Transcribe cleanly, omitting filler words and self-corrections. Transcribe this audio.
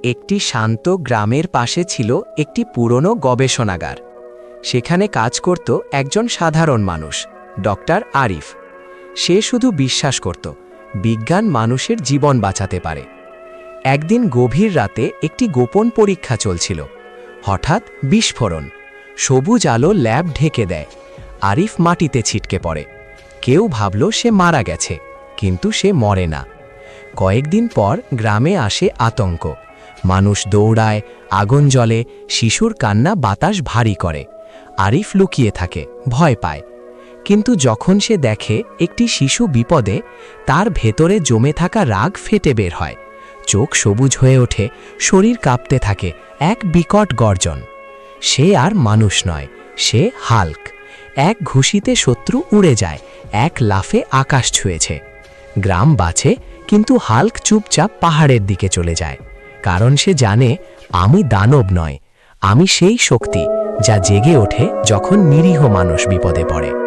একটি শান্ত গ্রামের পাশে ছিল একটি পুরনো গবেষণাগার। সেখানে কাজ করত একজন সাধারণ মানুষ, ডক্টর আরিফ। সে শুধু বিশ্বাস করত বিজ্ঞান মানুষের জীবন বাঁচাতে পারে। একদিন গভীর রাতে একটি গোপন পরীক্ষা চলছিল। হঠাৎ বিস্ফোরণ, সবুজ আলো ল্যাব ঢেকে দেয়। আরিফ মাটিতে ছিটকে পড়ে। কেউ ভাবল সে মারা গেছে, কিন্তু সে মরে না। কয়েকদিন পর গ্রামে আসে আতঙ্ক। মানুষ দৌড়ায়, আগুন জ্বলে, শিশুর কান্না বাতাস ভারী করে। আরিফ লুকিয়ে থাকে, ভয় পায়। কিন্তু যখন সে দেখে একটি শিশু বিপদে, তার ভেতরে জমে থাকা রাগ ফেটে বের হয়। চোখ সবুজ হয়ে ওঠে, শরীর কাঁপতে থাকে, এক বিকট গর্জন। সে আর মানুষ নয়, সে হাল্ক। এক ঘুষিতে শত্রু উড়ে যায়, এক লাফে আকাশ ছুঁয়েছে। গ্রাম বাঁচে, কিন্তু হাল্ক চুপচাপ পাহাড়ের দিকে চলে যায়। কারণ সে জানে, আমি দানব নয়, আমি সেই শক্তি যা জেগে ওঠে যখন নিরীহ মানুষ বিপদে পড়ে।